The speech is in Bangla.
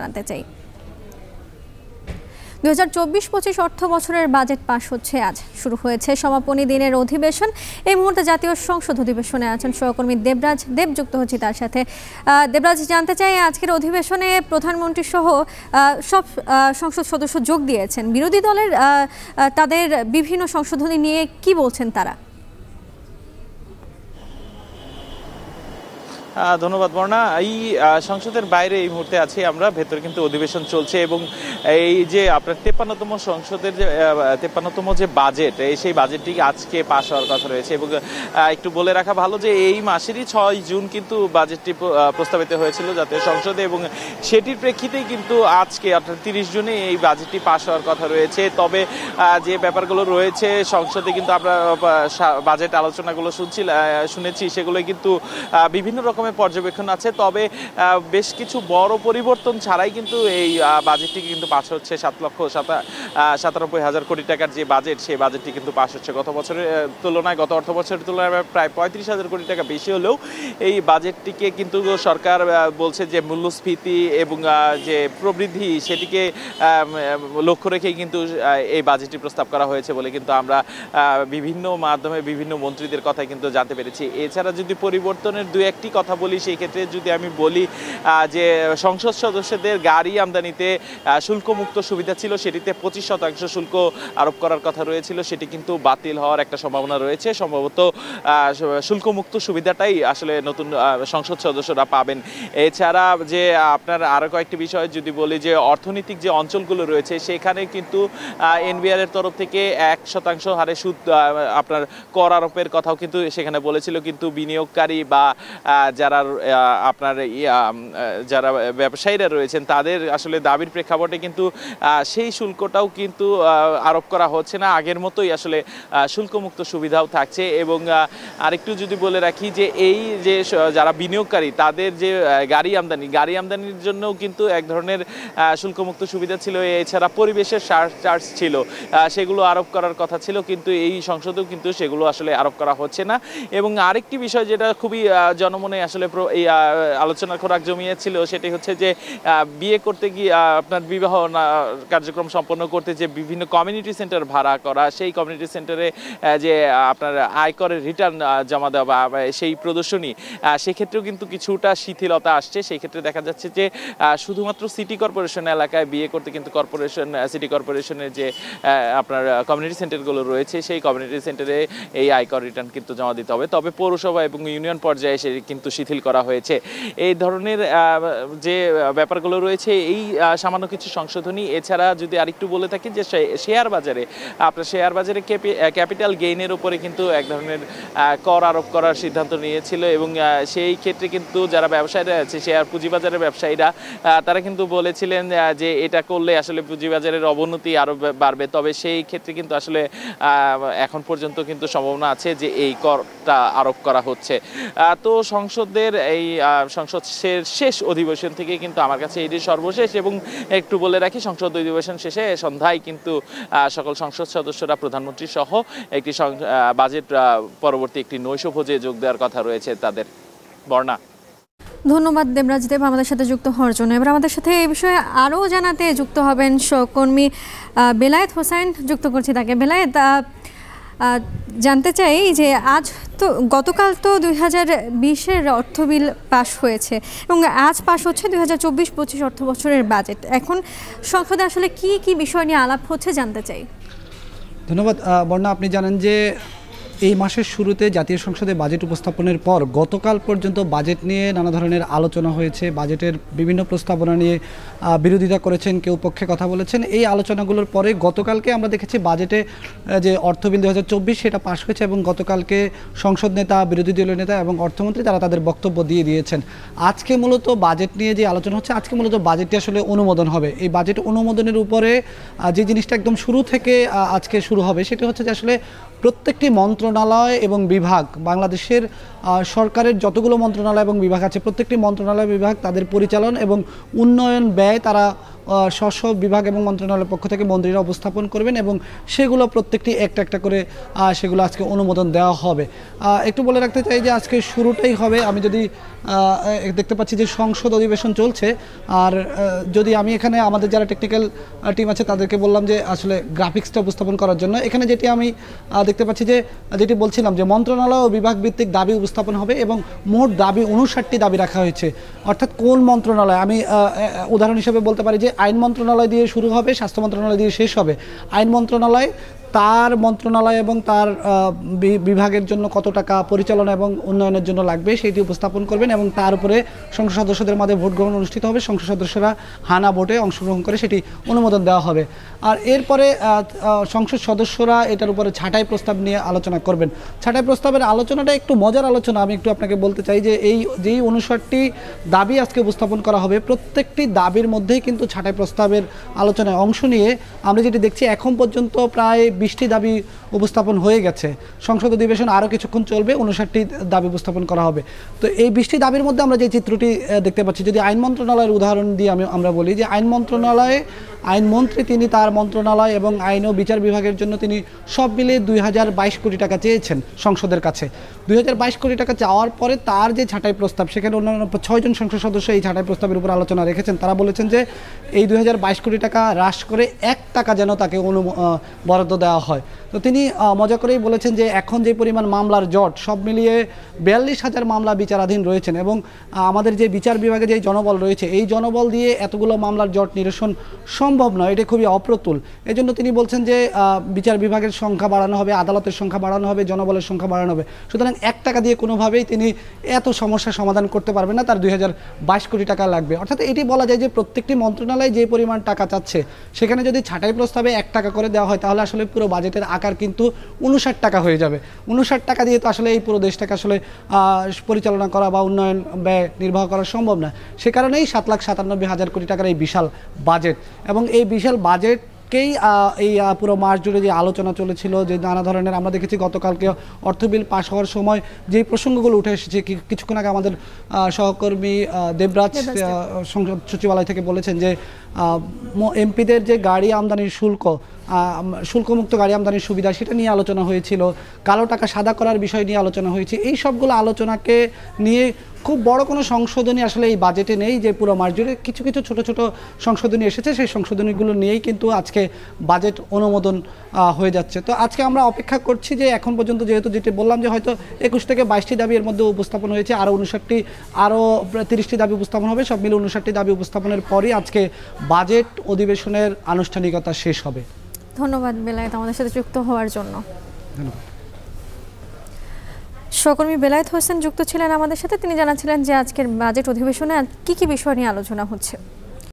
জানতে চাই। 2024-25 অর্থ বছরের বাজেট পাশ হচ্ছে আজ। শুরু হয়েছে সমাপনী দিনের অধিবেশন। এই মুহূর্তে জাতীয় সংসদ অধিবেশনে আছেন সহকর্মী দেবরাজ দেব, যুক্ত হচ্ছে তার সাথে। দেবরাজ, জানতে চাই আজকের অধিবেশনে প্রধানমন্ত্রী সহ সব সংসদ সদস্য যোগ দিয়েছেন। বিরোধী দলের তাদের বিভিন্ন সংশোধনী নিয়ে কি বলছেন তারা? ধন্যবাদ বর্ণা। এই সংসদের বাইরে এই মুহূর্তে আছি আমরা, ভেতরে কিন্তু অধিবেশন চলছে এবং এই যে আপনার 53তম সংসদের যে 53তম যে বাজেট, সেই বাজেটটি আজকে পাশ হওয়ার কথা রয়েছে এবং একটু বলে রাখা ভালো যে এই মাসেরই 6 জুন কিন্তু বাজেটটি প্রস্তাবিত হয়েছিল জাতীয় সংসদে এবং সেটির প্রেক্ষিতেই কিন্তু আজকে অর্থাৎ 30 জুনে এই বাজেটটি পাশ হওয়ার কথা রয়েছে। তবে যে ব্যাপারগুলো রয়েছে সংসদে কিন্তু আমরা বাজেট আলোচনাগুলো শুনেছি, সেগুলো কিন্তু বিভিন্ন রকম পর্যবেক্ষণ আছে। তবে বেশ কিছু বড় পরিবর্তন ছাড়াই কিন্তু এই বাজেটটি কিন্তু পাস হচ্ছে। 7,97,000 কোটি টাকার যে বাজেট, সেই বাজেটটি কিন্তু পাস হচ্ছে। গত বছরের তুলনায়, গত অর্থ বছরের তুলনায় প্রায় 35,000 কোটি টাকা বেশি হলেও এই বাজেটটিকে কিন্তু সরকার বলছে যে মূল্যস্ফীতি এবং যে প্রবৃদ্ধি, সেটিকে লক্ষ্য রেখেই কিন্তু এই বাজেটটি প্রস্তাব করা হয়েছে বলে কিন্তু আমরা বিভিন্ন মাধ্যমে বিভিন্ন মন্ত্রীদের কথাই কিন্তু জানতে পেরেছি। এছাড়া যদি পরিবর্তনের দু একটি কথা বলি, সেই ক্ষেত্রে যদি আমি বলি যে সংসদ সদস্যদের গাড়ি আমদানিতে শুল্কমুক্ত সুবিধা ছিল, সেটিতে 25% শুল্ক আরোপ করার কথা রয়েছিল, সেটি কিন্তু বাতিল হওয়ার একটা সম্ভাবনা রয়েছে। সম্ভবত শুল্কমুক্ত সুবিধাটাই আসলে নতুন সংসদ সদস্যরা পাবেন। এছাড়া যে আপনার আরও কয়েকটি বিষয় যদি বলি, যে অর্থনৈতিক যে অঞ্চলগুলো রয়েছে সেখানে কিন্তু এনবিআর এর তরফ থেকে 1% হারে সুদ আপনার কর আরোপের কথাও কিন্তু সেখানে বলেছিল, কিন্তু বিনিয়োগকারী বা যারা আপনার যারা ব্যবসায়ীরা রয়েছেন তাদের আসলে দাবির প্রেক্ষাপটে কিন্তু সেই শুল্কটাও কিন্তু আরোপ করা হচ্ছে না। আগের মতোই আসলে শুল্কমুক্ত সুবিধাও থাকছে। এবং আরেকটু যদি বলে রাখি যে এই যে যারা বিনিয়োগকারী তাদের যে গাড়ি আমদানির জন্যও কিন্তু এক ধরনের শুল্কমুক্ত সুবিধা ছিল। এছাড়া পরিবেশের চার্জ ছিল, সেগুলো আরোপ করার কথা ছিল, কিন্তু এই সংসদেও কিন্তু সেগুলো আসলে আরোপ করা হচ্ছে না। এবং আরেকটি বিষয় যেটা খুবই জনমনে আসলে এই আলোচনার খোরাক জমিয়েছিল, সেটি হচ্ছে যে বিয়ে করতে গিয়ে আপনার বিবাহ কার্যক্রম সম্পন্ন করতে যে বিভিন্ন কমিউনিটি সেন্টার ভাড়া করা, সেই কমিউনিটি সেন্টারে যে আপনার আয়করের রিটার্ন জমা দেওয়া বা সেই প্রদর্শনী, সেক্ষেত্রেও কিন্তু কিছুটা শিথিলতা আসছে। সেই ক্ষেত্রে দেখা যাচ্ছে যে শুধুমাত্র সিটি কর্পোরেশন এলাকায় বিয়ে করতে কিন্তু সিটি কর্পোরেশনের যে আপনার কমিউনিটি সেন্টারগুলো রয়েছে, সেই কমিউনিটি সেন্টারে এই আয়কর রিটার্ন কিন্তু জমা দিতে হবে। তবে পৌরসভা এবং ইউনিয়ন পর্যায়ে সে কিন্তু শিথিল করা হয়েছে। এই ধরনের যে ব্যাপারগুলো রয়েছে, এই সামান্য কিছু সংশোধনী। এছাড়া যদি আরেকটু বলে থাকি যে শেয়ার বাজারে ক্যাপিটাল গেইনের উপরে কিন্তু এক ধরনের কর আরোপ করার সিদ্ধান্ত নিয়েছিল এবং সেই ক্ষেত্রে কিন্তু যারা ব্যবসায়ীরা আছে, শেয়ার পুঁজিবাজারের ব্যবসায়ীরা, তারা কিন্তু বলেছিলেন যে এটা করলে আসলে পুঁজিবাজারের অবনতি আরও বাড়বে। তবে সেই ক্ষেত্রে কিন্তু আসলে এখন পর্যন্ত কিন্তু সম্ভাবনা আছে যে এই করটা আরোপ করা হচ্ছে। তো সংসদের এই সংসদের শেষ অধিবেশন থেকে কিন্তু আমার কাছে এটি সর্বশেষ। এবং একটু বলে রাখি, সংসদ অধিবেশন শেষে সন্ধ্যায় কিন্তু সকল সংসদ সদস্যরা প্রধানমন্ত্রী সহ একটি বাজেট পরবর্তী একটি নৈশভোজে যোগ দেওয়ার কথা রয়েছে তাদের। বর্ণা, ধন্যবাদ দেবরাজ দেব আমাদের সাথে যুক্ত হওয়ার জন্য। এবার আমাদের সাথে এই বিষয়ে আরও জানাতে যুক্ত হবেন সহকর্মী বেলায়েত হোসেন, যুক্ত করছি তাকে। বেলায়েত, জানতে চাই যে গতকাল তো 2020-এর অর্থ বিল পাশ হয়েছে এবং আজ পাশ হচ্ছে 2024-25 অর্থ বছরের বাজেট। এখন সংসদে আসলে কি কি বিষয় নিয়ে আলাপ হচ্ছে জানতে চাই। ধন্যবাদ বর্ণা। আপনি জানেন যে এই মাসের শুরুতে জাতীয় সংসদে বাজেট উপস্থাপনের পর গতকাল পর্যন্ত বাজেট নিয়ে নানা ধরনের আলোচনা হয়েছে। বাজেটের বিভিন্ন প্রস্তাবনা নিয়ে বিরোধিতা করেছেন, কেউ পক্ষে কথা বলেছেন। এই আলোচনাগুলোর পরে গতকালকে আমরা দেখেছি বাজেটে যে অর্থ বিল 2024 সেটা পাশ হয়েছে এবং গতকালকে সংসদ নেতা, বিরোধী দলীয় নেতা এবং অর্থমন্ত্রী তারা তাদের বক্তব্য দিয়ে দিয়েছেন। আজকে মূলত বাজেট নিয়ে যে আলোচনা হচ্ছে, আজকে মূলত বাজেটটি আসলে অনুমোদন হবে। এই বাজেট অনুমোদনের উপরে যে জিনিসটা একদম শুরু থেকে আজকে শুরু হবে সেটি হচ্ছে যে আসলে প্রত্যেকটি মন্ত্রণালয় এবং বিভাগ, বাংলাদেশের সরকারের যতগুলো মন্ত্রণালয় এবং বিভাগ আছে প্রত্যেকটি মন্ত্রণালয় বিভাগ তাদের পরিচালন এবং উন্নয়ন ব্যয় তারা স্ব বিভাগ এবং মন্ত্রণালয়ের পক্ষ থেকে মন্ত্রীরা উপস্থাপন করবেন এবং সেগুলো প্রত্যেকটি একটা একটা করে সেগুলো আজকে অনুমোদন দেওয়া হবে। একটু বলে রাখতে চাই যে আজকে শুরুটাই হবে, আমি যদি দেখতে পাচ্ছি যে সংসদ অধিবেশন চলছে, আর যদি আমি এখানে আমাদের যারা টেকনিক্যাল টিম আছে তাদেরকে বললাম যে আসলে গ্রাফিক্সটা উপস্থাপন করার জন্য, এখানে যেটি আমি দেখতে পাচ্ছি যে যেটি বলছিলাম যে মন্ত্রণালয় ও বিভাগ ভিত্তিক দাবি উপস্থাপন হবে এবং মোট দাবি 59টি দাবি রাখা হয়েছে। অর্থাৎ কোন মন্ত্রণালয়, আমি উদাহরণ হিসেবে বলতে পারি যে আইন মন্ত্রণালয় দিয়ে শুরু হবে, স্বাস্থ্য মন্ত্রণালয় দিয়ে শেষ হবে। আইন মন্ত্রণালয় তার মন্ত্রণালয় এবং তার বিভাগের জন্য কত টাকা পরিচালনা এবং উন্নয়নের জন্য লাগবে সেটি উপস্থাপন করবেন এবং তার উপরে সংসদ সদস্যদের মাঝে ভোট গ্রহণ অনুষ্ঠিত হবে। সংসদ সদস্যরা হানা ভোটে অংশগ্রহণ করে সেটি অনুমোদন দেওয়া হবে। আর এরপরে সংসদ সদস্যরা এটার উপরে ছাঁটাই প্রস্তাব নিয়ে আলোচনা করবেন। ছাঁটাই প্রস্তাবের আলোচনাটা একটু মজার আলোচনা, আমি একটু আপনাকে বলতে চাই যে যেই 59টি দাবি আজকে উপস্থাপন করা হবে, প্রত্যেকটি দাবির মধ্যেই কিন্তু ছাঁটাই প্রস্তাবের আলোচনায় অংশ নিয়ে আমরা যেটি দেখছি এখন পর্যন্ত প্রায় 20টি দাবি উপস্থাপন হয়ে গেছে। সংসদ অধিবেশন আরও কিছুক্ষণ চলবে, 59টি দাবি উপস্থাপন করা হবে। তো এই 20টি দাবির মধ্যে আমরা যে চিত্রটি দেখতে পাচ্ছি, যদি আইন মন্ত্রণালয়ের উদাহরণ দিয়ে আমরা বলি যে আইন মন্ত্রণালয়ে আইনমন্ত্রী তিনি তার মন্ত্রণালয় এবং আইন ও বিচার বিভাগের জন্য তিনি সব মিলিয়ে 2022 কোটি টাকা চেয়েছেন সংসদের কাছে। 2022 কোটি টাকা চাওয়ার পরে তার যে ছাঁটাই প্রস্তাব, সেখানে অন্যান্য 6 জন সংসদ সদস্য এই ছাঁটাই প্রস্তাবের উপর আলোচনা রেখেছেন। তারা বলেছেন যে এই 2022 কোটি টাকা হ্রাস করে 1 টাকা যেন তাকে বরাদ্দ দেওয়া হয়। তো তিনি মজা করেই বলেছেন যে এখন যে পরিমাণ মামলার জট, সব মিলিয়ে 42,000 মামলা বিচারাধীন রয়েছেন এবং আমাদের যে বিচার বিভাগে যে জনবল রয়েছে, এই জনবল দিয়ে এতগুলো মামলার জট নিরসন সম্ভব নয়, এটা খুবই অপ্রতুল। এই জন্য তিনি বলছেন যে বিচার বিভাগের সংখ্যা বাড়ানো হবে, আদালতের সংখ্যা বাড়ানো হবে, জনবলের সংখ্যা বাড়ানো হবে। সুতরাং 1 টাকা দিয়ে কোনোভাবেই তিনি এত সমস্যার সমাধান করতে পারবেন না, তার 2022 কোটি টাকা লাগবে। অর্থাৎ এটি বলা যায় যে প্রত্যেকটি মন্ত্রণালয় যে পরিমাণ টাকা চাচ্ছে, সেখানে যদি ছাঁটাই প্রস্তাবে 1 টাকা করে দেওয়া হয় তাহলে আসলে পুরো বাজেটের আকার কিন্তু 59 টাকা হয়ে যাবে। 59 টাকা দিয়ে তো আসলে এই পুরো দেশটাকে আসলে পরিচালনা করা বা উন্নয়ন ব্যয় নির্বাহ করা সম্ভব না। সে কারণেই 7,97,000 কোটি টাকার এই বিশাল বাজেট এবং এই বিশাল বাজেটকেই এই পুরো মাস জুড়ে যে আলোচনা চলেছিল, যে নানা ধরনের আমরা দেখেছি গতকালকে অর্থ বিল পাশ হওয়ার সময় যেই প্রসঙ্গগুলো উঠে এসেছে, কিছুক্ষণ আগে আমাদের সহকর্মী দেবরাজ সংসদ সচিবালয় থেকে বলেছেন যে এমপিদের যে গাড়ি আমদানির শুল্কমুক্ত গাড়ি আমদানির সুবিধা, সেটা নিয়ে আলোচনা হয়েছিল। কালো টাকা সাদা করার বিষয় নিয়ে আলোচনা হয়েছে। এই সবগুলো আলোচনাকে নিয়ে খুব বড় কোনো সংশোধনী আসলে এই বাজেটে নেই, যে পুরো মাস জুড়ে কিছু কিছু ছোট ছোট সংশোধনী এসেছে, সেই সংশোধনীগুলো নিয়েই কিন্তু আজকে বাজেট অনুমোদন হয়ে যাচ্ছে। তো আজকে আমরা অপেক্ষা করছি যে এখন পর্যন্ত যেহেতু যেটি বললাম যে হয়তো 21 থেকে 22টি দাবি এর মধ্যে উপস্থাপন হয়েছে, আরও 30টি দাবি উপস্থাপন হবে, সব মিলে 59টি দাবি উপস্থাপনের পরই আজকে বাজেট অধিবেশনের আনুষ্ঠানিকতা শেষ হবে। ধন্যবাদ বেলায়েত আমাদের সাথে যুক্ত হওয়ার জন্য। ধন্যবাদ। সহকর্মী বেলায়েত হোসেন যুক্ত ছিলেন আমাদের সাথে, তিনি জানাচ্ছিলেন যে আজকের বাজেট অধিবেশনে কি কি বিষয় নিয়ে আলোচনা হচ্ছে।